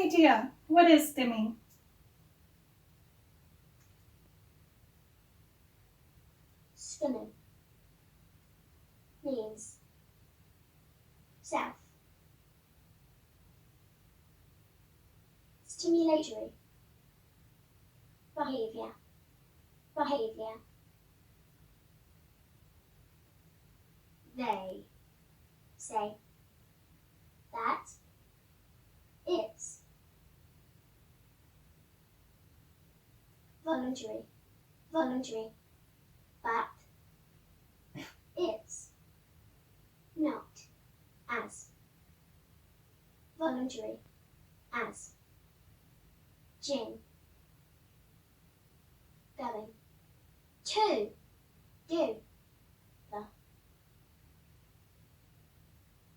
idea. What is stimming? Stimming means self, stimulatory behavior. They say that it's voluntary, but it's not as voluntary as Jane going to do the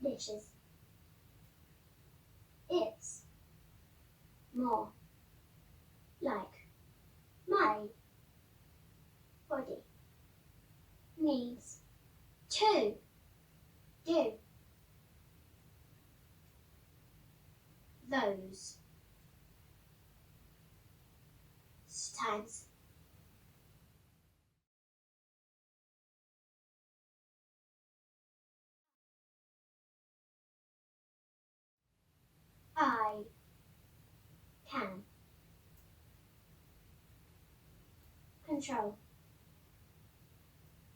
dishes. It's more like my body needs to do those times. I can control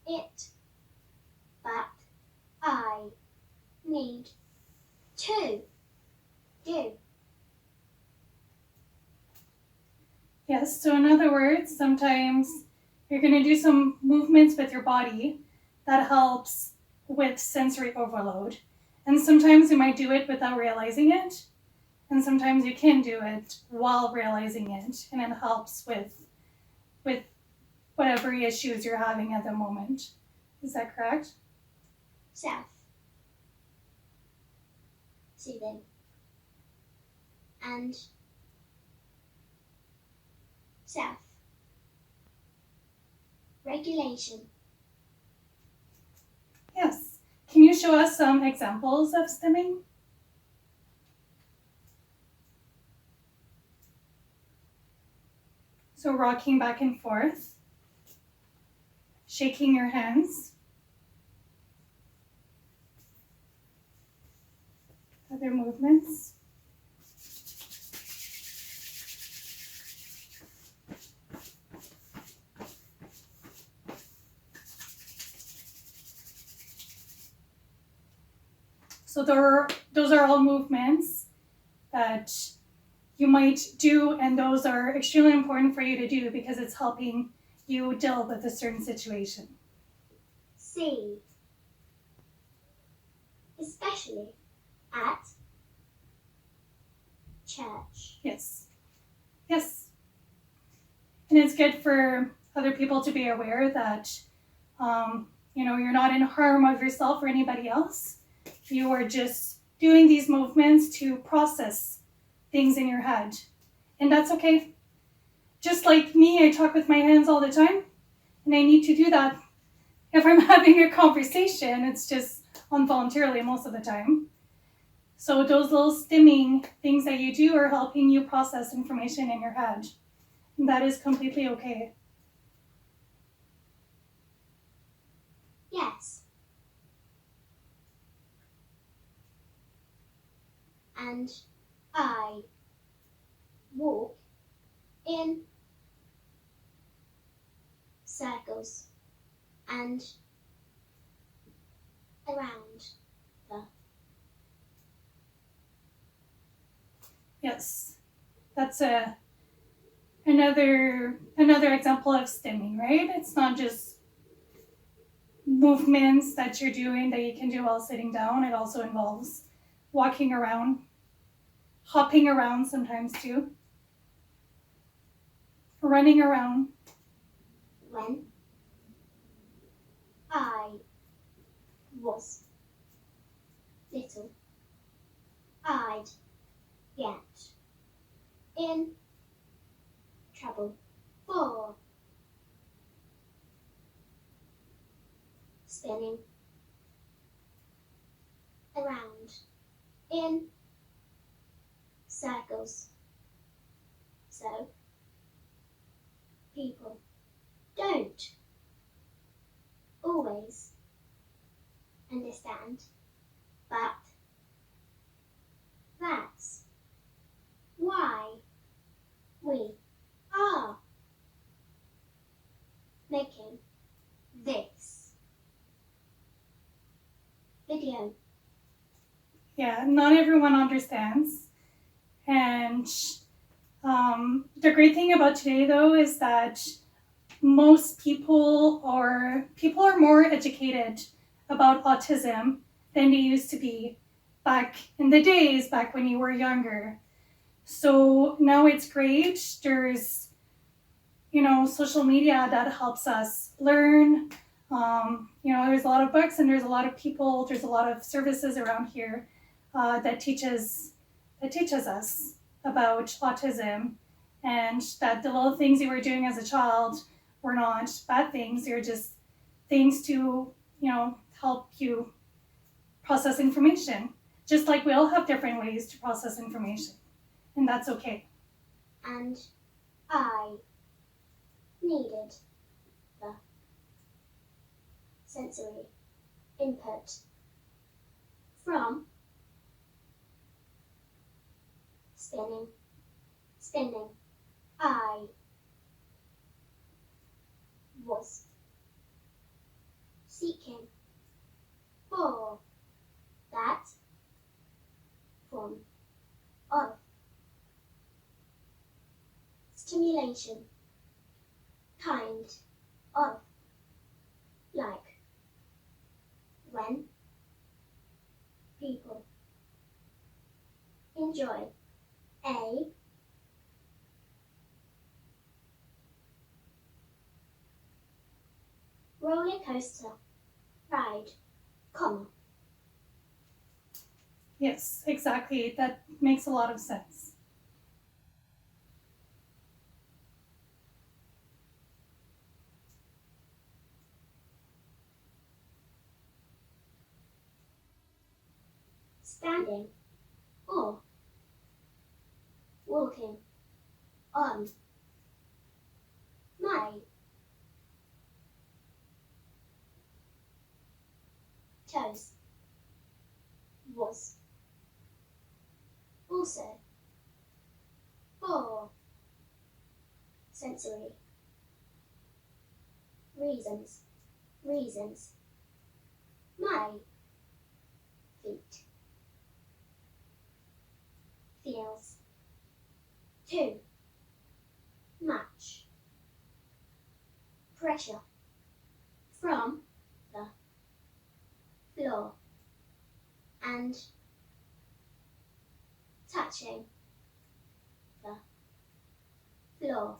it, but I need to do. Yes, so in other words, sometimes you're going to do some movements with your body that helps with sensory overload. And sometimes you might do it without realizing it. And sometimes you can do it while realizing it. And it helps with whatever issues you're having at the moment. Is that correct? Self, soothing, and self, regulation. Yes. Can you show us some examples of stimming? So rocking back and forth, shaking your hands. Other movements. So those are all movements that you might do, and those are extremely important for you to do because it's helping you deal with a certain situation. C, especially at church. Yes. Yes. And it's good for other people to be aware that, you're not in harm of yourself or anybody else. You are just doing these movements to process things in your head. And that's okay. Just like me, I talk with my hands all the time, and I need to do that. If I'm having a conversation, it's just involuntarily most of the time. So those little stimming things that you do are helping you process information in your head. And that is completely okay. Yes. And I walk in circles and around the. Yes, that's another example of stimming, right? It's not just movements that you're doing that you can do while sitting down. It also involves walking around, hopping around sometimes too, running around. When I was little, I'd get in trouble for spinning around in circles was. So, people don't always understand, but that's why we are making this video. Yeah, not everyone understands. And the great thing about today, though, is that most people are more educated about autism than they used to be back in the days, back when you were younger. So now it's great. There's, social media that helps us learn. There's a lot of books and there's a lot of people, there's a lot of services around here that teaches us about autism, and that the little things you were doing as a child were not bad things. They're just things to, help you process information. Just like we all have different ways to process information, and that's okay. And I needed the sensory input from spinning. I was seeking for that form of stimulation, kind of like when people enjoy a roller coaster ride, comma. Yes, exactly. That makes a lot of sense. Standing or walking on my toes was also for sensory reasons. My feet feels too much pressure from the floor and touching the floor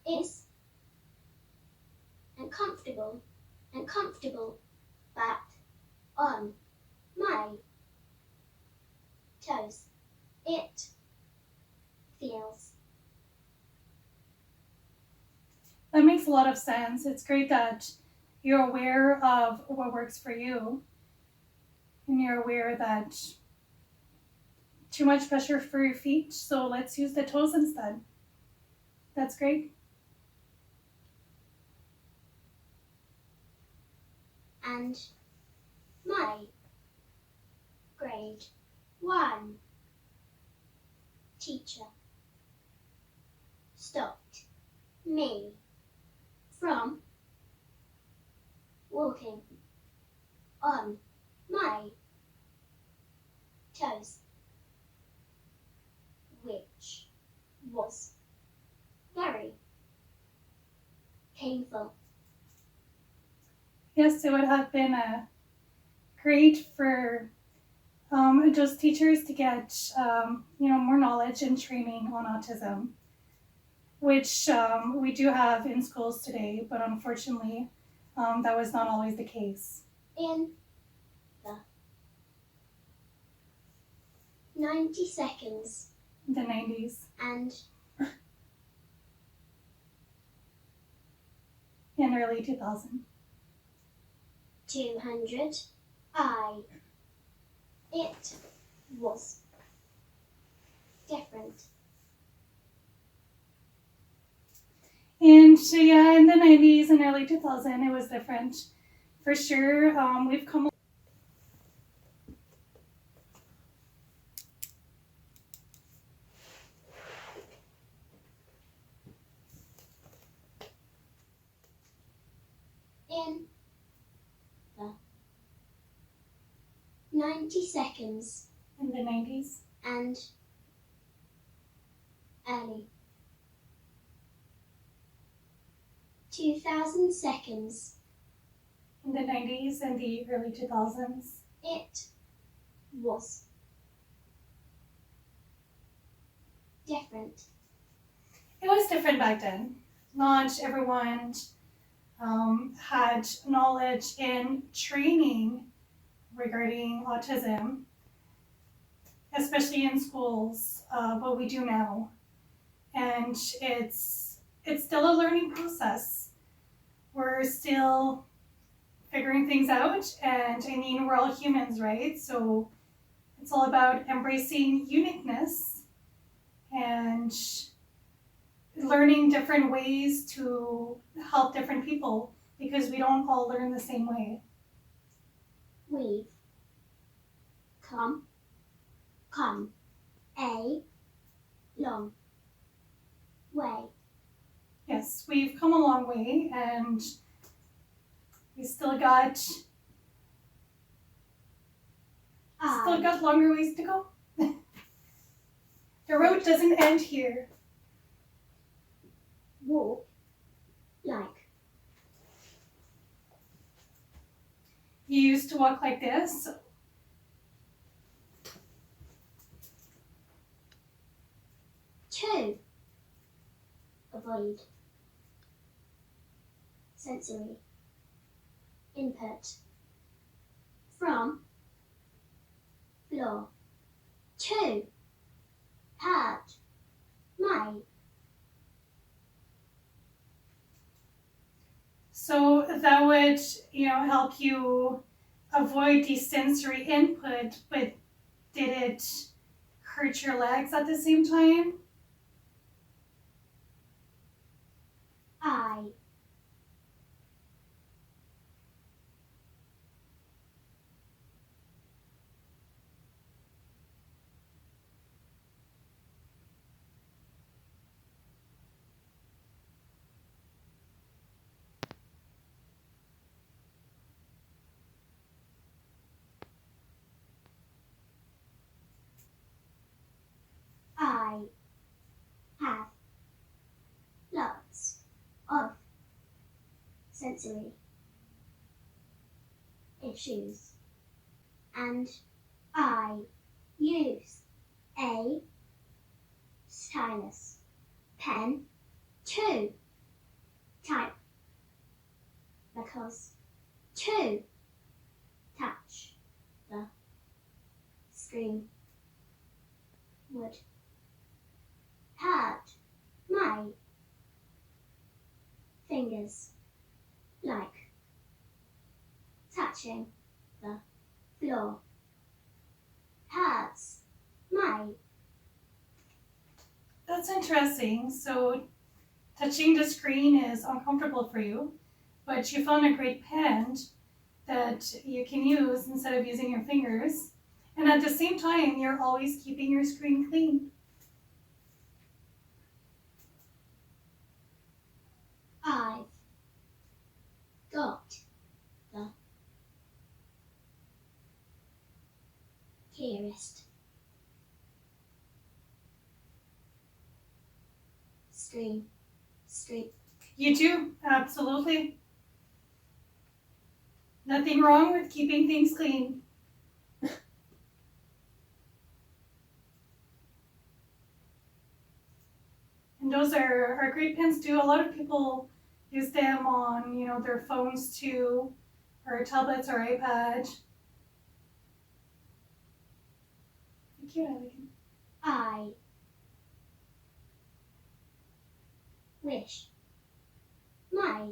is uncomfortable, but on my toes it feels. That makes a lot of sense. It's great that you're aware of what works for you, and you're aware that too much pressure for your feet, so let's use the toes instead. That's great. And my grade 1 teacher stopped me from walking on my toes, which was very painful. Yes, it would have been great for just teachers to get more knowledge and training on autism, which we do have in schools today, but unfortunately that was not always the case. In the 90 seconds In the 90s and and early 2000. 200, it was different. different. And so, yeah, in the 90s and early 2000, it was different. For sure, we've come. In the 90 seconds In the 90s. and early 2000 seconds, In the 90s and the early 2000s. it was different. It was different back then. Not everyone had knowledge and training regarding autism, especially in schools, but we do now. And it's still a learning process. We're still figuring things out, and I mean, we're all humans, right? So it's all about embracing uniqueness and learning different ways to help different people, because we don't all learn the same way. We've come a long way. Yes, we've come a long way, and we still got longer ways to go. The road doesn't end here. Walk like You used to walk like this. to avoid sensory input from floor to hurt my. So that would, help you avoid the sensory input, but did it hurt your legs at the same time? I I have lots of sensory issues, and I use a stylus pen to type because to touch the screen would hurt my fingers like touching the floor hurts my. That's interesting. So touching the screen is uncomfortable for you, but you found a great pen that you can use instead of using your fingers. And at the same time, you're always keeping your screen clean. I've got the clearest screen street. You do, absolutely. Nothing wrong with keeping things clean. And those are great pens too. A lot of people use them on, their phones too, or tablets or iPad. Thank you, Eileen. I wish my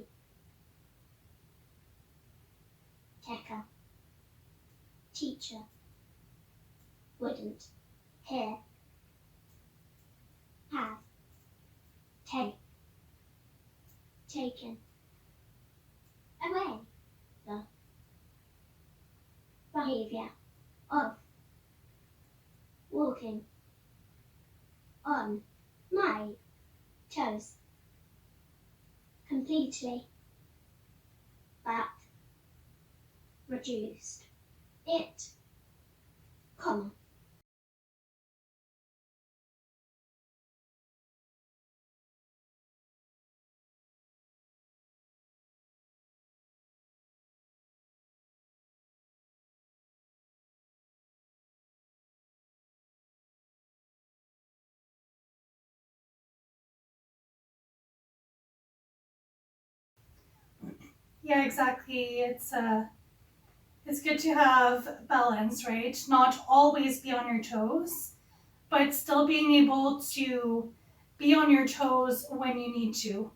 Tekka teacher wouldn't hear taken. Away. The behavior of walking on my toes. Completely. But reduced. It. Comma. Yeah, exactly. It's good to have balance, right? Not always be on your toes, but still being able to be on your toes when you need to.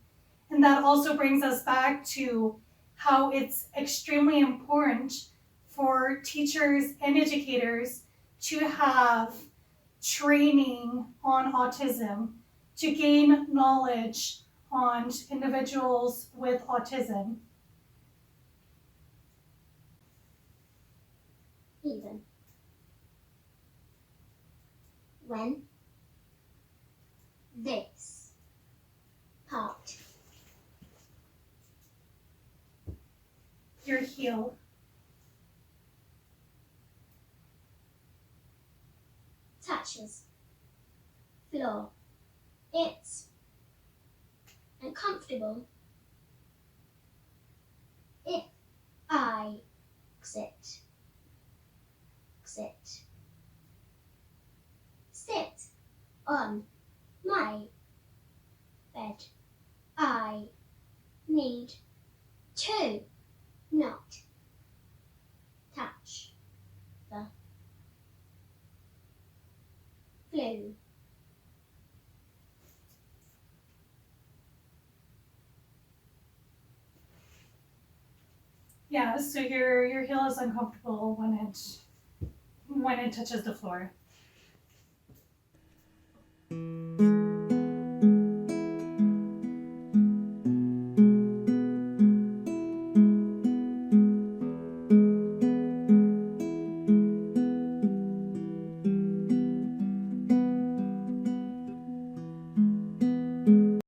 And that also brings us back to how it's extremely important for teachers and educators to have training on autism, to gain knowledge on individuals with autism. Even. When this part. Your heel, Touches. Floor. It's uncomfortable. If I exit. Sit on my bed. I need to not touch the flue. yeah. So your heel is uncomfortable when it touches the floor.